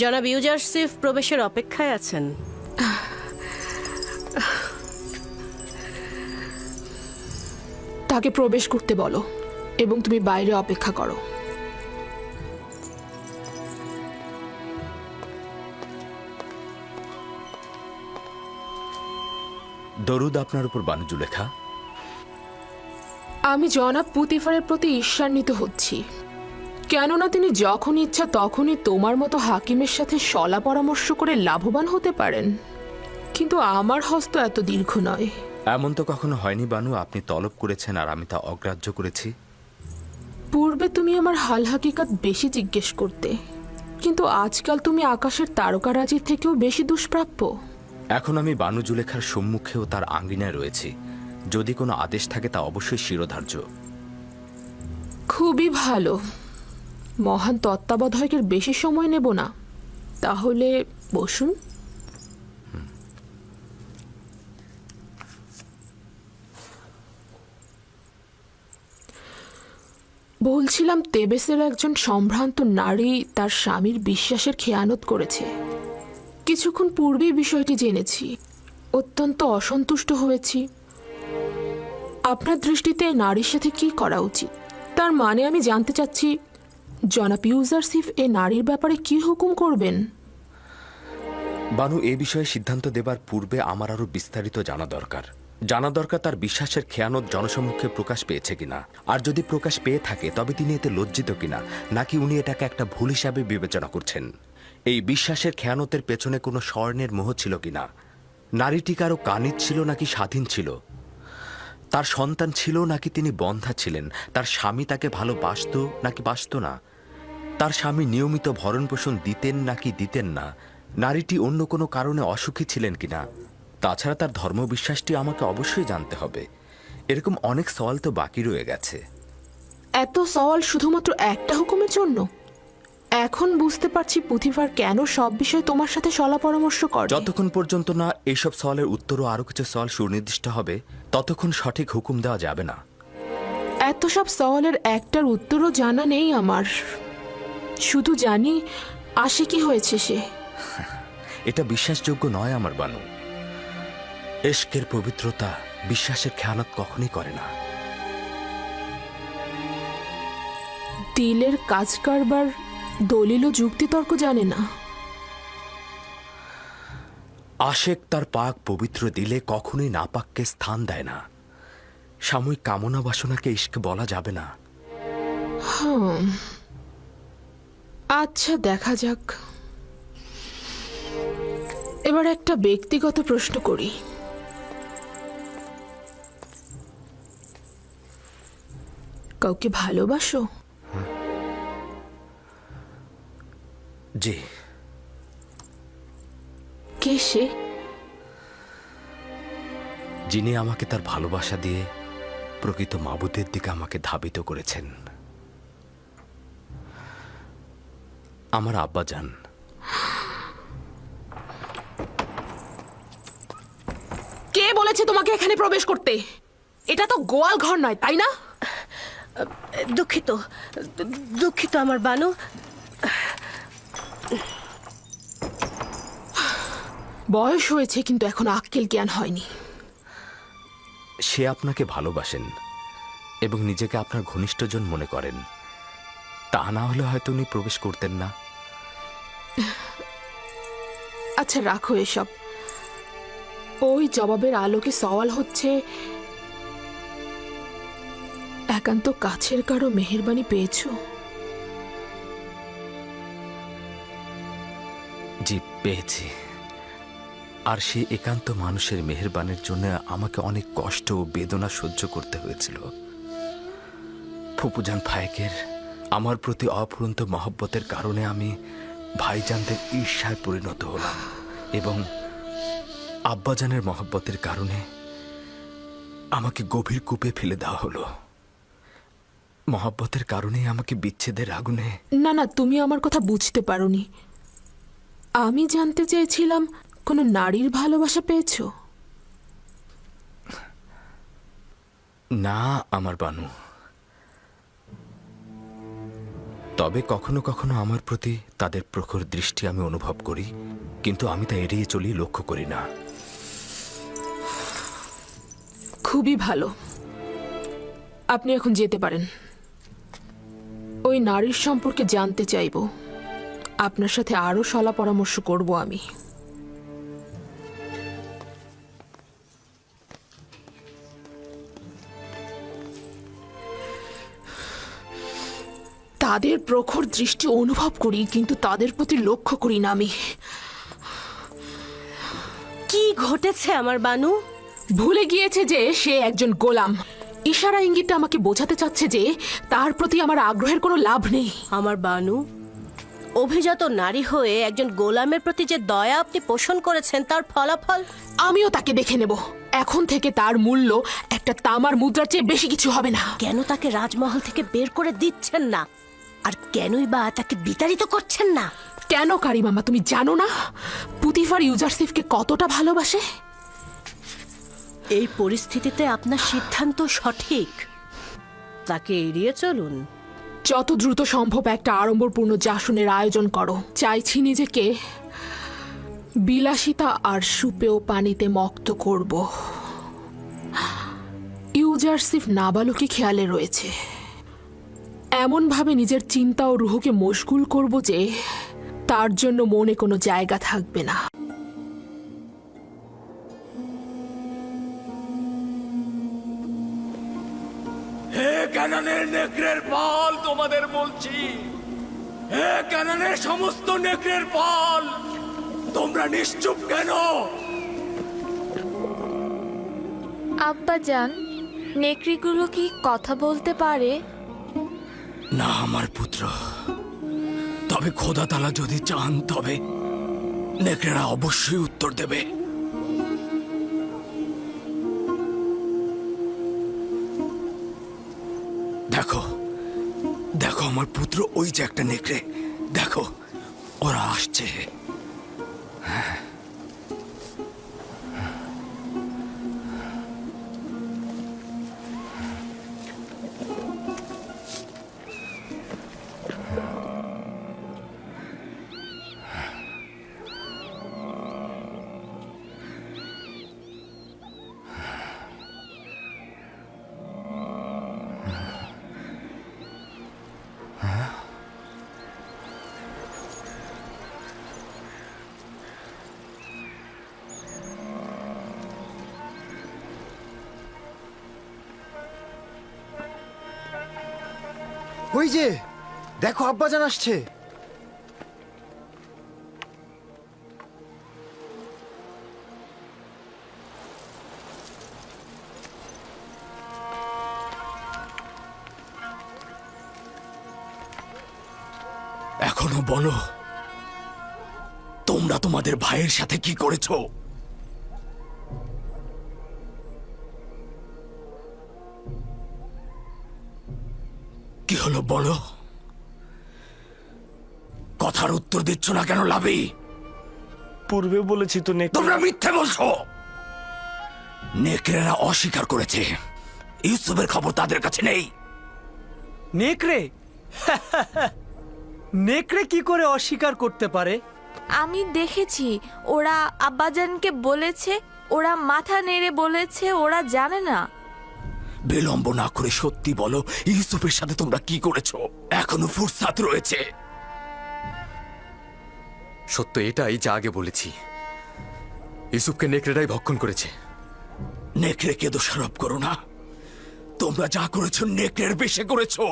জনাব ইউজারসিফ প্রবেশের অপেক্ষায় আছেন। তাকে প্রবেশ করতে বলো এবং তুমি বাইরে অপেক্ষা করো। দরুদ আপনার উপর বানু জুলেখা। আমি জনাব পুতিফারের প্রতি ঈর্ষান্বিত হচ্ছি, কেননা তিনি যখন ইচ্ছা তখনই তোমার মতো হাকিমের সাথে শলা পরামর্শ করে লাভবান হতে পারেন, কিন্তু আমার হস্ত এত দীর্ঘ নয়। এমন তো কখনো হয়নি বানু, আপনি তলব করেছেন আর আমি তা অগ্রাহ্য করেছি। পূর্বে তুমি আমার হাল হাকিকাত বেশি জিজ্ঞেস করতে, কিন্তু আজকাল তুমি আকাশের তারকারাজির থেকেও বেশি দুষ্প্রাপ্য। এখন আমি বানু জুলেখার সম্মুখেও তার আঙ্গিনায় রয়েছি। যদি কোনো আদেশ থাকে তা অবশ্যই শিরোধার্য। খুবই ভালো। মহান তত্ত্বাবধায়কের বেশি সময় নেব না, তাহলে বসুন। বলছিলাম, তেবেসের একজন সম্ভ্রান্ত নারী তার স্বামীর বিশ্বাসের খেয়ানত করেছে। কিছুক্ষণ পূর্বেই বিষয়টি জেনেছি। অত্যন্ত অসন্তুষ্ট হয়েছি। আপনার দৃষ্টিতে নারীর সাথে কি করা উচিত? তার মানে আমি জানতে চাচ্ছি, জনাব ইউজারসিফ এ নারীর ব্যাপারে কি হুকুম করবেন? বানু, এ বিষয়ে সিদ্ধান্ত দেবার পূর্বে আমার আরো বিস্তারিত জানা দরকার। তার বিশ্বাসের খেয়ানত জনসম্মুখে প্রকাশ পেয়েছে কিনা, আর যদি প্রকাশ পেয়ে থাকে তবে তিনি এতে লজ্জিত কিনা, নাকি উনি এটাকে একটা ভুল হিসাবে বিবেচনা করছেন। এই বিশ্বাসের খেয়ানতের পেছনে কোনো স্বর্ণের মোহ ছিল কিনা, নারীটি কারো কানিজ ছিল নাকি স্বাধীন ছিল, তার সন্তান ছিল নাকি তিনি বন্ধা ছিলেন, তার স্বামী তাকে ভালোবাসত নাকি বাসত না, তার স্বামী নিয়মিত ভরণ পোষণ দিতেন নাকি দিতেন না, নারীটি অন্য কোনো কারণে অসুখী ছিলেন কিনা। তাছাড়া তার ধর্মবিশ্বাসটি আমাকে অবশ্যই জানতে হবে। এরকম অনেক সওয়াল তো বাকি রয়ে গেছে। এত সওয়াল শুধুমাত্র একটা হুকুমের জন্য? এখন বুঝতে পারছি পুথিফার কেন সব বিষয়ে তোমার সাথে সলা পরামর্শ করে। যতক্ষণ পর্যন্ত না এইসব সওয়ালের উত্তর ও আরো কিছু সওয়াল সুনির্দিষ্ট হবে, ততক্ষণ সঠিক হুকুম দেওয়া যাবে না। এত সব সওয়ালের একটার উত্তরও জানা নেই আমার। শুধু জানি আসে কি হয়েছে সে। এটা বিশ্বাসযোগ্য নয় আমার বানু। এশকের পবিত্রতা বিশ্বাসের খেয়ানত কখনই করে না। দিলের কাজ কারবার দলিল ও যুক্তিতর্ক জানে না। আশেক তার পাক পবিত্র দিলে কখনোই নাপাককে স্থান দেয় না। সাময়িক কামনা বাসনাকে ইশক বলা যাবে না। আচ্ছা, দেখা যাক। এবার একটা ব্যক্তিগত প্রশ্ন করি। কাউকে ভালোবাসো? জি। কে সে? যিনি আমাকে তার ভালোবাসা দিয়ে প্রকৃত মাবুদের দিকে আমাকে ধাবিত করেছেন। আমার আব্বাজান। কে বলেছে তোমাকে এখানে প্রবেশ করতে? এটা তো গোয়াল ঘর নয়, তাই না? দুঃখিত দুঃখিত আমার বানু। বয়স হয়েছে কিন্তু এখন আক্কেল জ্ঞান হয়নি। সে আপনাকে ভালোবাসেন এবং নিজেকে আপনার ঘনিষ্ঠজন মনে করেন। তা না হলে হয়তো উনি প্রবেশ করতেন না। আচ্ছা, রাখো এসব। ওই জবাবের আলোকে সওয়াল হচ্ছে, একান্ত কাছের কারো মেহেরবানি পেয়েছো? জি, পেয়েছি। আর সে একান্ত মানুষের মেহেরবানির জন্য আমাকে অনেক কষ্ট ও বেদনা সহ্য করতে হয়েছিল। ফুপুজান ফায়েকের আমার প্রতি অফুরন্ত মহব্বতের কারণে আমি ভাইজানদের ঈর্ষায় পরিণত হলাম, এবং আব্বাজানের মহব্বতের কারণে আমাকে গভীর কূপে ফেলে দেওয়া হলো। মহব্বতের কারণেই আমাকে বিচ্ছেদের আগুনে। না না, তুমি আমার কথা বুঝতে পারোনি। আমি জানতে চেয়েছিলাম কোনো নারীর ভালোবাসা পেয়েছো? না আমার বানু। তবে কখনো কখনো আমার প্রতি তাদের প্রখর দৃষ্টি আমি অনুভব করি, কিন্তু আমি তা এড়িয়ে চলি, লক্ষ্য করি না। খুবই ভালো, আপনি এখন যেতে পারেন। ওই নারীর সম্পর্কে জানতে চাইব। আপনার সাথে আরো সলা পরামর্শ করব আমি। তাদের প্রখর দৃষ্টি অনুভব করি, কিন্তু তাদের প্রতি লক্ষ্য করি না আমি। কি ঘটেছে আমার বানু? ভুলে গিয়েছে যে সে একজন গোলাম। ইশারা ইঙ্গিতে আমাকে বোঝাতে চাচ্ছে যে তার প্রতি আমার আগ্রহের কোনো লাভ নেই। আমার বানু, অভিজাত নারী হয়ে একজন গোলামের প্রতি যে দয়া আপনি পোষণ করেছেন তার ফলাফল। আমিও তাকে দেখে নেব। এখন থেকে তার মূল্য একটা তামার মুদ্রার চেয়ে বেশি কিছু হবে না। কেন তাকে রাজমহল থেকে বের করে দিচ্ছেন না, আর কেনই বা তাকে বিতাড়িত করছেন না? কেন কারিমামা, তুমি জানো না পুতিফার ইউজারসিফকে কতটা ভালোবাসে? এই পরিস্থিতিতে আপনার সিদ্ধান্ত সঠিক। তাকে এড়িয়ে চলুন। যত দ্রুত সম্ভব একটা আড়ম্বরপূর্ণ জাসনের আয়োজন করো। চাইছি নিজেকে বিলাসিতা আর সুপেয় পানিতে মক্ত করব। ইউজারসিফ নাবালকি খেয়ালে রয়েছে। এমনভাবে নিজের চিন্তা ও রুহকে মশগুল করব যে তার জন্য মনে কোনো জায়গা থাকবে না। হে ক্যানানের নেকড়ের পাল, তোমাদের বলছি, হে ক্যানানের সমস্ত নেকড়ের পাল, তোমরা নিশ্চুপ কেন? আব্বাজান, নেকড়িগুলো কি কথা বলতে পারে? না আমার পুত্র, তবে খোদা তাআলা যদি চান তবে নেকড়েরা অবশ্যই উত্তর দেবে। দেখো দেখো আমার পুত্র, ওই যে একটা নেকড়ে, দেখো ওরা আসছে। ওই যে দেখো, আব্বাজান আসছে। এখনো বলো, তোমরা তোমাদের ভাইয়ের সাথে কি করেছো? কি হলো বলো? কথার উত্তর দিচ্ছ না কেন লাভি? পূর্বে বলেছি তো তোমরা মিথ্যে বলছো। নেকড়েরা অস্বীকার করেছে, ইউসুফের খবর তাদের কাছে নেই। নেকড়ে? নেকড়ে কি করে অস্বীকার করতে পারে? আমি দেখেছি, ওরা আব্বাজানকে বলেছে, ওরা মাথা নেড়ে বলেছে ওরা জানে না। বিলম্ব না করে সত্যি বলো, ইউসুফের সাথে তোমরা কি করেছো? এখনো ফুরসাত রয়েছে। সত্য এটাই যা আগে বলেছি, ইউসুফকে নেকড়েরাই ভক্ষণ করেছে। নেকড়েকে দোষারোপ করো না। তোমরা যা করেছো নেকড়ের বেশে করেছো।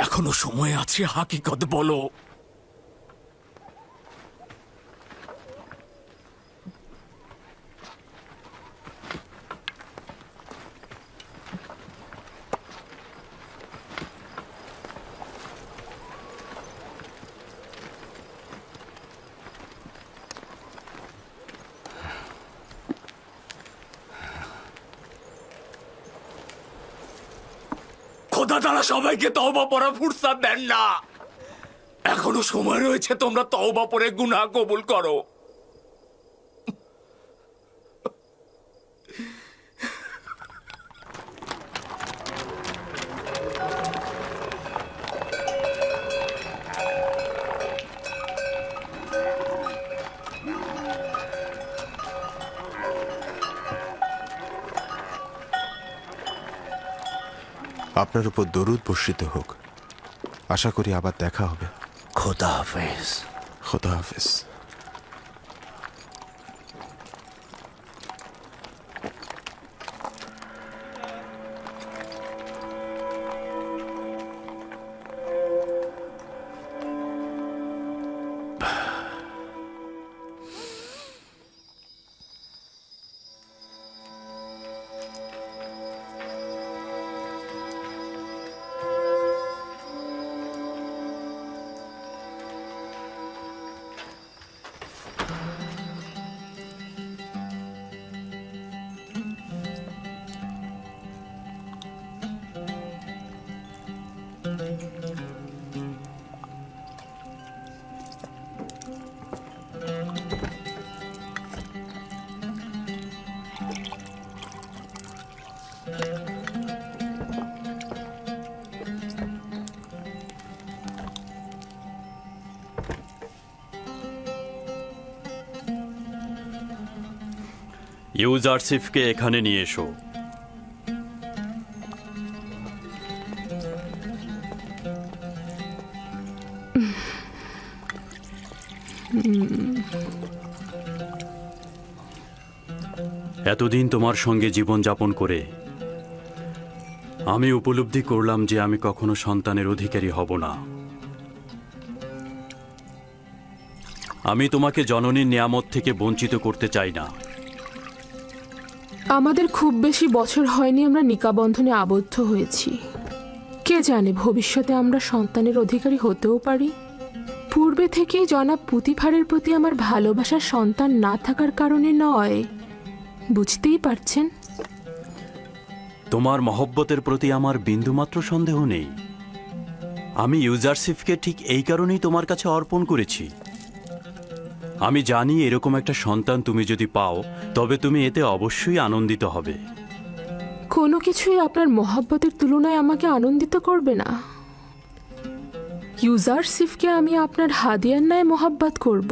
এখনো সময় আছে, হাকিকত বলো। খোদা তাআলা সবাইকে তওবা পড়ার ফুরসাত দেন না। এখনো সময় রয়েছে, তোমরা তওবা পড়ে গুনাহ কবুল করো। আপনার উপর দরুদ বর্ষিত হোক। আশা করি আবার দেখা হবে। খোদা হাফেজ। খোদা হাফেজ। ইউজারসিফকে এখানে নিয়ে এসো। এতদিন তোমার সঙ্গে জীবনযাপন করে আমি উপলব্ধি করলাম যে আমি কখনো সন্তানের অধিকারী হব না। আমি তোমাকে জননীর নিয়ামত থেকে বঞ্চিত করতে চাই না। আমাদের খুব বেশি বছর হয়নি আমরা নিকাবন্ধনে আবদ্ধ হয়েছি। কে জানে ভবিষ্যতে আমরা সন্তানের অধিকারী হতেও পারি। পূর্বে থেকেই জনাব পুতিফারের প্রতি আমার ভালোবাসার সন্তান না থাকার কারণে নয়, বুঝতেই পারছেন। তোমার মহব্বতের প্রতি আমার বিন্দুমাত্র সন্দেহ নেই। আমি ইউজারসিফকে ঠিক এই কারণেই তোমার কাছে অর্পণ করেছি। আমি জানি এরকম একটা সন্তান তুমি যদি পাও তবে তুমি এতে অবশ্যই আনন্দিত হবে। কোনো কিছুই আপনার মহব্বতের তুলনায় আমাকে আনন্দিত করবে না। ইউজারসিফকে আমি আপনার হাদিয়ার ন্যায় মহব্বত করব।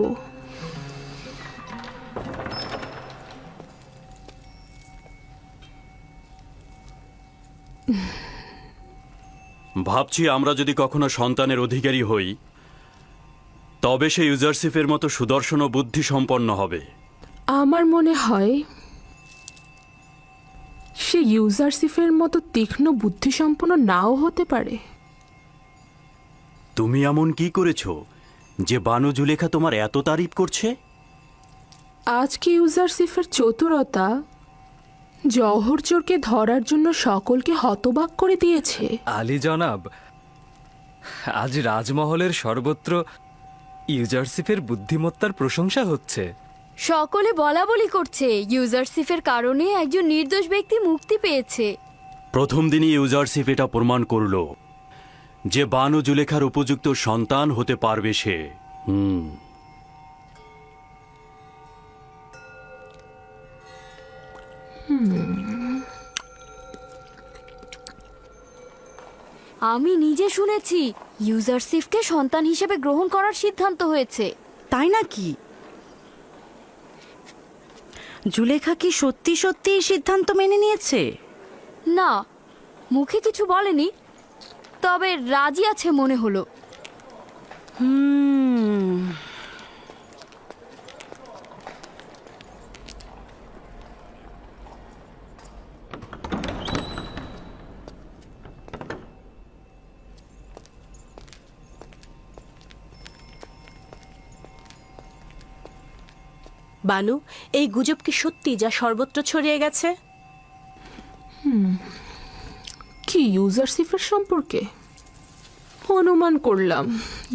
ভাবছি আমরা যদি কখনো সন্তানের অধিকারী হই তবে সে ইউজারসিফের মতো সুদর্শন ও বুদ্ধি সম্পন্ন হবে। আমার মনে হয় সে ইউজারসিফের মতো তীক্ষ্ণ বুদ্ধিসম্পন্ন নাও হতে পারে। তুমি এমন কি করেছো যে বানু জুলেখা তোমার এত তারিফ করছে? আজকে ইউজারসিফের চতুরতা জওহরচোরকে ধরার জন্য সকলকে হতবাক করে দিয়েছে। আলী জনাব, আজ রাজমহলের সর্বত্র ইউজারসিফের বুদ্ধিমত্তার প্রশংসা হচ্ছে। সকলে বলা বলি করছে ইউজারসিফের কারণে একজন নির্দোষ ব্যক্তি মুক্তি পেয়েছে। প্রথম দিনই ইউজারসিফ এটা প্রমাণ করল যে বানু জুলেখার উপযুক্ত সন্তান হতে পারবে সে। আমি নিজে শুনেছি ইউজারসিফকে সন্তান হিসেবে গ্রহণ করার সিদ্ধান্ত হয়েছে। তাই নাকি? জুলেখা কি সত্যি সত্যি এই সিদ্ধান্ত মেনে নিয়েছে? না, মুখে কিছু বলেনি, তবে রাজি আছে মনে হলো। বানু, এই গুজব কি সত্যি যা সর্বত্র ছড়িয়ে গেছে? কি ইউজারসিফের সম্পর্কে? অনুমান করলাম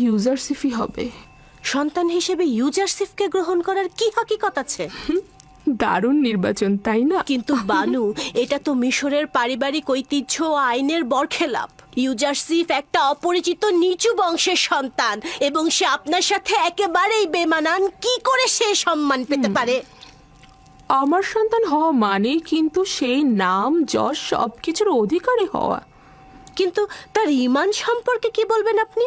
ইউজারসিফই হবে। সন্তান হিসেবে ইউজারসিফকে গ্রহণ করার কি হাকিকত আছে? দারুণ নির্বাচন, তাই না? কিন্তু বানু, এটা তো মিশরের পারিবারিক ঐতিহ্য ও আইনের বরখেলাপ। ইউজারসিফ একটা অপরিচিত নিচু বংশের সন্তান এবং সে আপনার সাথে একেবারেই বেমানান। কি করে সে সম্মান পেতে পারে? আমার সন্তান হওয়া মানে কিন্তু সেই নাম যশ সবকিছুর অধিকারী হওয়া। কিন্তু তার ঈমান সম্পর্কে কি বলবেন আপনি?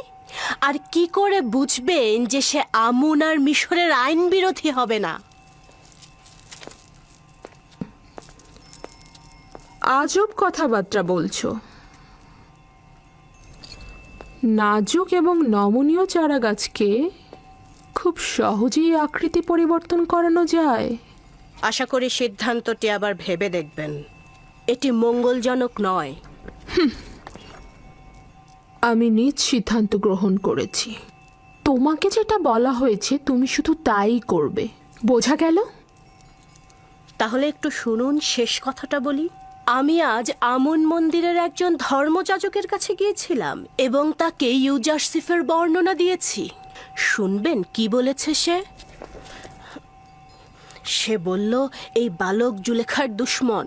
আর কি করে বুঝবেন যে সে আমুন আর মিশরের আইন বিরোধী হবে না? আজব কথাবার্তা বলছো। নাজুক এবং নমনীয় চারা গাছকে খুব সহজেই আকৃতি পরিবর্তন করানো যায়। আশা করি সিদ্ধান্তটি আবার ভেবে দেখবেন। এটি মঙ্গলজনক নয়। আমি নিজ সিদ্ধান্ত গ্রহণ করেছি। তোমাকে যেটা বলা হয়েছে তুমি শুধু তাই করবে, বোঝা গেল? তাহলে একটু শুনুন, শেষ কথাটা বলি। আমি আজ আমুন মন্দিরের একজন ধর্মযাজকের কাছে গিয়েছিলাম এবং তাকে ইউজারসিফের বর্ণনা দিয়েছি। শুনবেন কি বলেছে সে? সে বলল এই বালক জুলেখার দুশ্মন।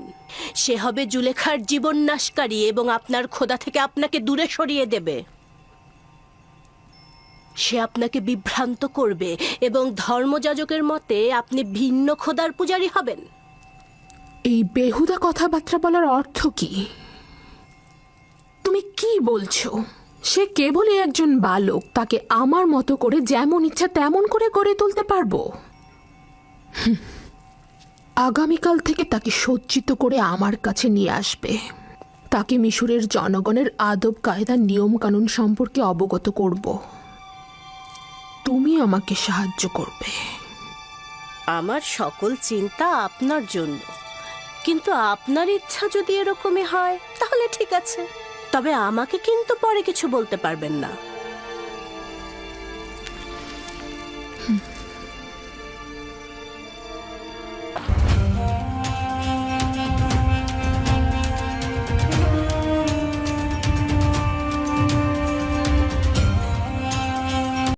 সে হবে জুলেখার জীবন নাশকারী এবং আপনার খোদা থেকে আপনাকে দূরে সরিয়ে দেবে। সে আপনাকে বিভ্রান্ত করবে এবং ধর্মযাজকের মতে আপনি ভিন্ন খোদার পূজারী হবেন। এই বেহুদা কথাবার্তা বলার অর্থ কি? তুমি কি বলছো? সে কেবলই একজন বালক, তাকে আমার মতো করে যেমন ইচ্ছা তেমন করে গড়ে তুলতে পারবো। আগামীকাল থেকে তাকে সজ্জিত করে আমার কাছে নিয়ে আসবে। তাকে মিশরের জনগণের আদব কায়দা নিয়ম কানুন সম্পর্কে অবগত করব। তুমি আমাকে সাহায্য করবে। আমার সকল চিন্তা আপনার জন্য, কিন্তু আপনার ইচ্ছা যদি এরকমই হয় তাহলে ঠিক আছে। তবে আমাকে কিন্তু পরে কিছু বলতে পারবেন না।